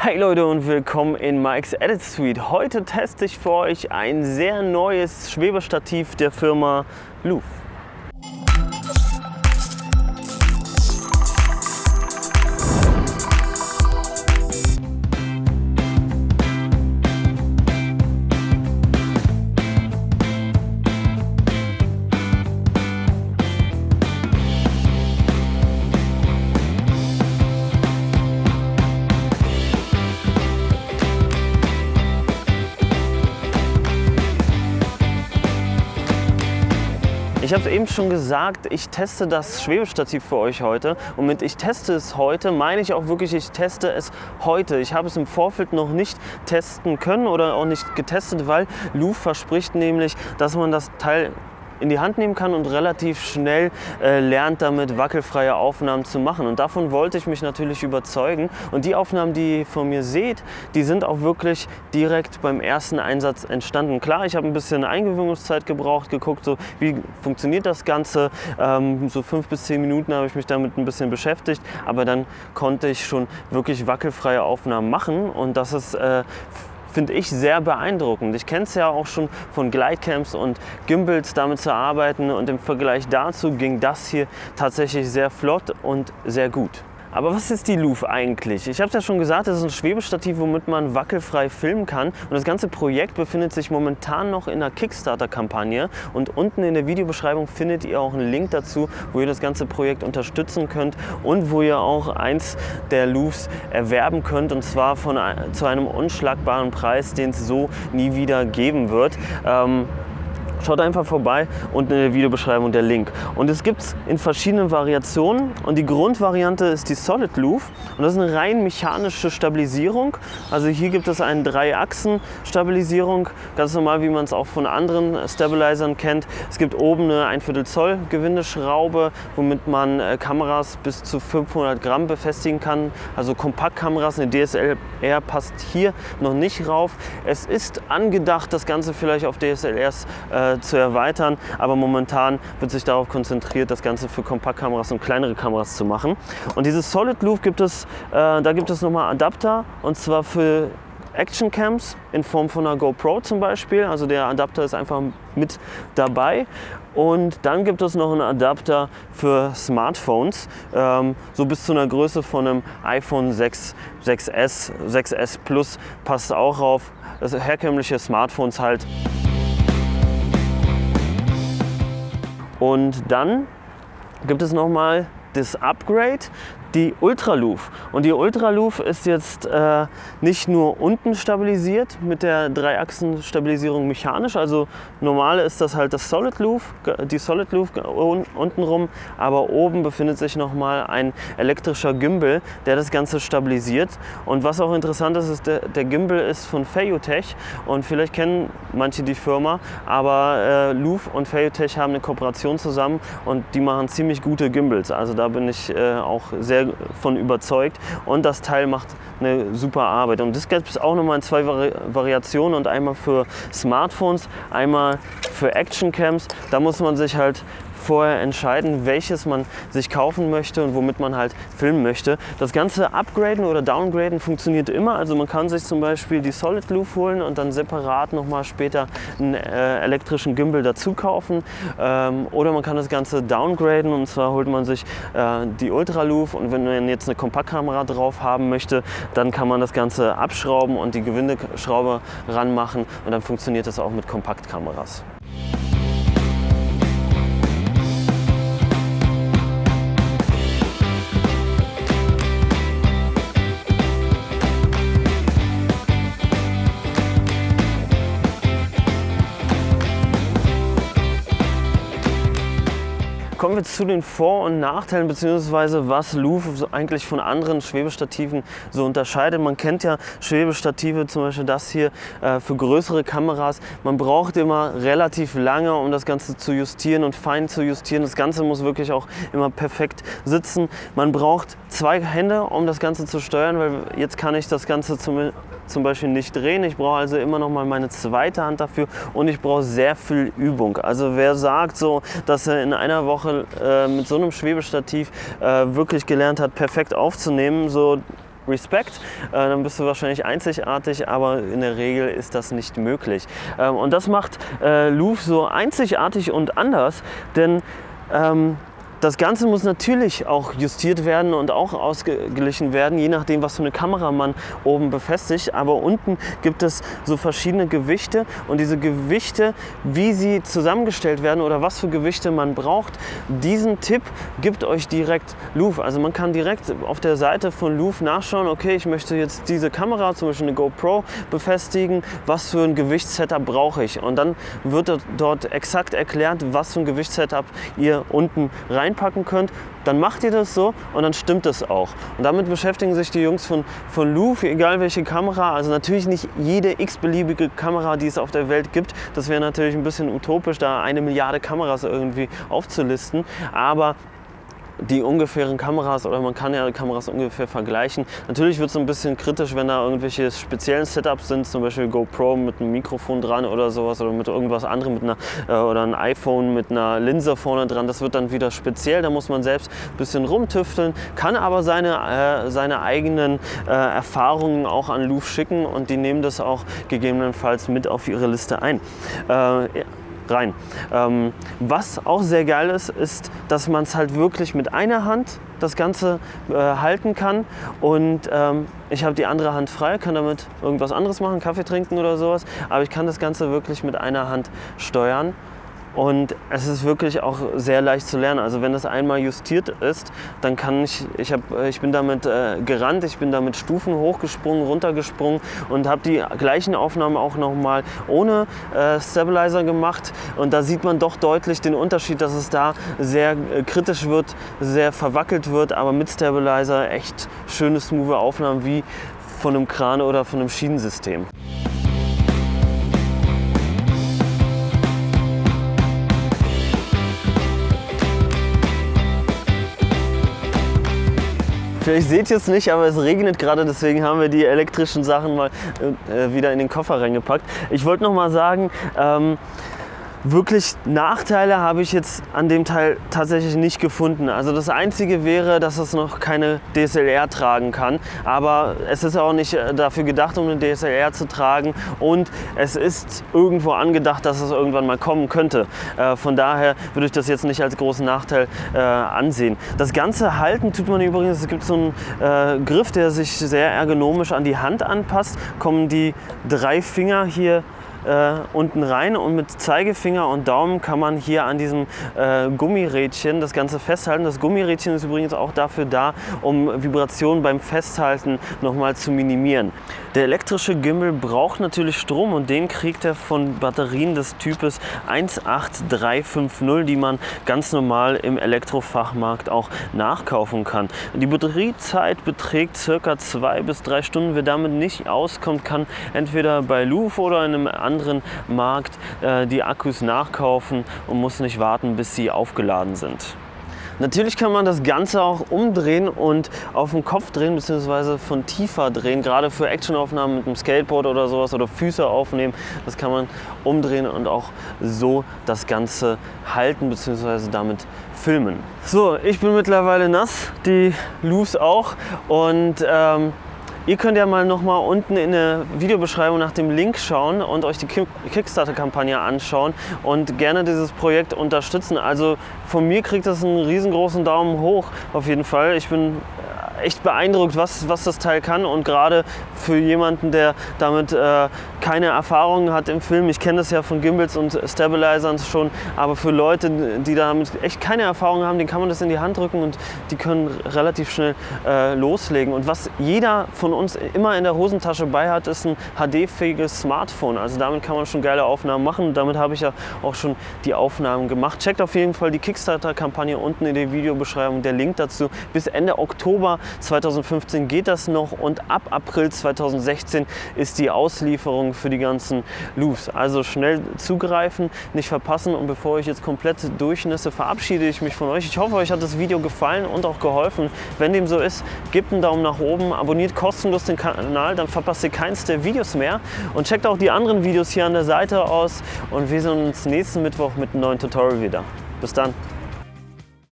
Hi Leute und willkommen in Mike's Edit Suite. Heute teste ich für euch ein sehr neues Schwebestativ der Firma Loof. Ich habe es eben schon gesagt, ich teste das Schwebestativ für euch heute. Und mit ich teste es heute, meine ich auch wirklich, ich teste es heute. Ich habe es im Vorfeld noch nicht testen können oder auch nicht getestet, weil Loof verspricht nämlich, dass man das Teil in die Hand nehmen kann und relativ schnell lernt, damit wackelfreie Aufnahmen zu machen. Und davon wollte ich mich natürlich überzeugen. Und die Aufnahmen, die ihr von mir seht, die sind auch wirklich direkt beim ersten Einsatz entstanden. Klar, ich habe ein bisschen Eingewöhnungszeit gebraucht, geguckt, so wie funktioniert das Ganze. So 5 bis 10 Minuten habe ich mich damit ein bisschen beschäftigt, aber dann konnte ich schon wirklich wackelfreie Aufnahmen machen und das ist finde ich sehr beeindruckend. Ich kenne es ja auch schon von Glidecams und Gimbals, damit zu arbeiten, und im Vergleich dazu ging das hier tatsächlich sehr flott und sehr gut. Aber was ist die Loof eigentlich? Ich habe es ja schon gesagt, es ist ein Schwebestativ, womit man wackelfrei filmen kann. Und das ganze Projekt befindet sich momentan noch in der Kickstarter-Kampagne. Und unten in der Videobeschreibung findet ihr auch einen Link dazu, wo ihr das ganze Projekt unterstützen könnt und wo ihr auch eins der Loofs erwerben könnt. Und zwar zu einem unschlagbaren Preis, den es so nie wieder geben wird. Schaut einfach vorbei, unten in der Videobeschreibung der Link. Und es gibt es in verschiedenen Variationen und die Grundvariante ist die Solid Loof und das ist eine rein mechanische Stabilisierung. Also hier gibt es eine 3-Achsen-Stabilisierung, ganz normal, wie man es auch von anderen Stabilizern kennt. Es gibt oben eine 1/4 Zoll Gewindeschraube, womit man Kameras bis zu 500 Gramm befestigen kann. Also Kompaktkameras, eine DSLR passt hier noch nicht rauf. Es ist angedacht, das Ganze vielleicht auf DSLRs zu erweitern, aber momentan wird sich darauf konzentriert, das Ganze für Kompaktkameras und kleinere Kameras zu machen. Und dieses Solid Loof da gibt es nochmal Adapter, und zwar für Actioncams in Form von einer GoPro zum Beispiel. Also der Adapter ist einfach mit dabei. Und dann gibt es noch einen Adapter für Smartphones, so bis zu einer Größe von einem iPhone 6S, 6S Plus passt auch rauf. Das herkömmliche Smartphones halt. Und dann gibt es nochmal das Upgrade, die Ultra Loof. Und die Ultra Loof ist jetzt nicht nur unten stabilisiert mit der 3-Achsen-Stabilisierung mechanisch, also normal ist das halt das Solid Loof, die Solid Loof untenrum, aber oben befindet sich nochmal ein elektrischer Gimbal, der das Ganze stabilisiert. Und was auch interessant ist, der Gimbal ist von Feiyutech und vielleicht kennen manche die Firma, aber Loof und Feiyutech haben eine Kooperation zusammen und die machen ziemlich gute Gimbals. Also da bin ich auch sehr von überzeugt, und das Teil macht eine super Arbeit. Und das gibt es auch nochmal in 2 Variationen, und einmal für Smartphones, einmal für Actioncams. Da muss man sich halt vorher entscheiden, welches man sich kaufen möchte und womit man halt filmen möchte. Das ganze Upgraden oder Downgraden funktioniert immer. Also man kann sich zum Beispiel die Solid Loof holen und dann separat nochmal später einen elektrischen Gimbal dazu kaufen. Oder man kann das Ganze downgraden, und zwar holt man sich die Ultra Loof, und wenn man jetzt eine Kompaktkamera drauf haben möchte, dann kann man das Ganze abschrauben und die Gewindeschraube ranmachen, und dann funktioniert das auch mit Kompaktkameras. Kommen wir zu den Vor- und Nachteilen, beziehungsweise was Loof eigentlich von anderen Schwebestativen so unterscheidet. Man kennt ja Schwebestative, zum Beispiel das hier für größere Kameras. Man braucht immer relativ lange, um das Ganze zu justieren und fein zu justieren. Das Ganze muss wirklich auch immer perfekt sitzen. Man braucht 2 Hände, um das Ganze zu steuern, weil jetzt kann ich das Ganze zum Beispiel nicht drehen. Ich brauche also immer noch mal meine zweite Hand dafür, und ich brauche sehr viel Übung. Also wer sagt so, dass er in einer Woche mit so einem Schwebestativ wirklich gelernt hat, perfekt aufzunehmen, so Respekt, dann bist du wahrscheinlich einzigartig, aber in der Regel ist das nicht möglich. Und das macht Louvre so einzigartig und anders, denn das Ganze muss natürlich auch justiert werden und auch ausgeglichen werden, je nachdem, was für eine Kamera man oben befestigt. Aber unten gibt es so verschiedene Gewichte und diese Gewichte, wie sie zusammengestellt werden oder was für Gewichte man braucht, diesen Tipp gibt euch direkt Louvre. Also man kann direkt auf der Seite von Louvre nachschauen, okay, ich möchte jetzt diese Kamera, zum Beispiel eine GoPro, befestigen, was für ein Gewichtssetup brauche ich. Und dann wird dort exakt erklärt, was für ein Gewichtssetup ihr unten reinpacken könnt, dann macht ihr das so und dann stimmt es auch. Und damit beschäftigen sich die Jungs von Louvre, egal welche Kamera, also natürlich nicht jede x-beliebige Kamera, die es auf der Welt gibt. Das wäre natürlich ein bisschen utopisch, da 1 Milliarde Kameras irgendwie aufzulisten, aber die ungefähren Kameras, oder man kann ja Kameras ungefähr vergleichen. Natürlich wird es ein bisschen kritisch, wenn da irgendwelche speziellen Setups sind, zum Beispiel GoPro mit einem Mikrofon dran oder sowas oder mit irgendwas anderem, oder ein iPhone mit einer Linse vorne dran. Das wird dann wieder speziell, da muss man selbst ein bisschen rumtüfteln, kann aber seine eigenen Erfahrungen auch an Louvre schicken und die nehmen das auch gegebenenfalls mit auf ihre Liste ein. Rein. Was auch sehr geil ist, ist, dass man es halt wirklich mit einer Hand das Ganze halten kann und ich habe die andere Hand frei, kann damit irgendwas anderes machen, Kaffee trinken oder sowas, aber ich kann das Ganze wirklich mit einer Hand steuern. Und es ist wirklich auch sehr leicht zu lernen. Also wenn das einmal justiert ist, dann kann ich bin damit gerannt, ich bin damit Stufen hochgesprungen, runtergesprungen und habe die gleichen Aufnahmen auch nochmal ohne Stabilizer gemacht. Und da sieht man doch deutlich den Unterschied, dass es da sehr kritisch wird, sehr verwackelt wird, aber mit Stabilizer echt schöne, smooth Aufnahmen wie von einem Kran oder von einem Schienensystem. Vielleicht seht ihr es nicht, aber es regnet gerade, deswegen haben wir die elektrischen Sachen mal wieder in den Koffer reingepackt. Ich wollte noch mal sagen, wirklich Nachteile habe ich jetzt an dem Teil tatsächlich nicht gefunden. Also das Einzige wäre, dass es noch keine DSLR tragen kann. Aber es ist auch nicht dafür gedacht, um eine DSLR zu tragen. Und es ist irgendwo angedacht, dass es irgendwann mal kommen könnte. Von daher würde ich das jetzt nicht als großen Nachteil ansehen. Das Ganze halten tut man übrigens, es gibt so einen Griff, der sich sehr ergonomisch an die Hand anpasst. Kommen die 3 Finger hier unten rein und mit Zeigefinger und Daumen kann man hier an diesem Gummirädchen das Ganze festhalten. Das Gummirädchen ist übrigens auch dafür da, um Vibrationen beim Festhalten nochmal zu minimieren. Der elektrische Gimbal braucht natürlich Strom und den kriegt er von Batterien des Types 18350, die man ganz normal im Elektrofachmarkt auch nachkaufen kann. Die Batteriezeit beträgt ca. 2 bis 3 Stunden. Wer damit nicht auskommt, kann entweder bei Louvre oder in einem anderen Markt die Akkus nachkaufen und muss nicht warten, bis sie aufgeladen sind. Natürlich kann man das Ganze auch umdrehen und auf den Kopf drehen bzw. von tiefer drehen, gerade für Actionaufnahmen mit einem Skateboard oder sowas oder Füße aufnehmen. Das kann man umdrehen und auch so das Ganze halten bzw. damit filmen. So, ich bin mittlerweile nass, die Louvres auch und ihr könnt ja mal nochmal unten in der Videobeschreibung nach dem Link schauen und euch die Kickstarter-Kampagne anschauen und gerne dieses Projekt unterstützen. Also von mir kriegt das einen riesengroßen Daumen hoch auf jeden Fall. Ich bin echt beeindruckt, was das Teil kann und gerade für jemanden, der damit keine Erfahrung hat im Film, ich kenne das ja von Gimbals und Stabilizern schon, aber für Leute, die damit echt keine Erfahrung haben, denen kann man das in die Hand drücken und die können relativ schnell loslegen. Und was jeder von uns immer in der Hosentasche bei hat, ist ein HD-fähiges Smartphone. Also damit kann man schon geile Aufnahmen machen und damit habe ich ja auch schon die Aufnahmen gemacht. Checkt auf jeden Fall die Kickstarter-Kampagne unten in der Videobeschreibung, der Link dazu. Bis Ende Oktober 2015 geht das noch und ab April 2016 ist die Auslieferung für die ganzen Louvres. Also schnell zugreifen, nicht verpassen und bevor ich jetzt komplett durchnässe, verabschiede ich mich von euch. Ich hoffe, euch hat das Video gefallen und auch geholfen. Wenn dem so ist, gebt einen Daumen nach oben, abonniert kostenlos den Kanal, dann verpasst ihr keins der Videos mehr und checkt auch die anderen Videos hier an der Seite aus und wir sehen uns nächsten Mittwoch mit einem neuen Tutorial wieder. Bis dann!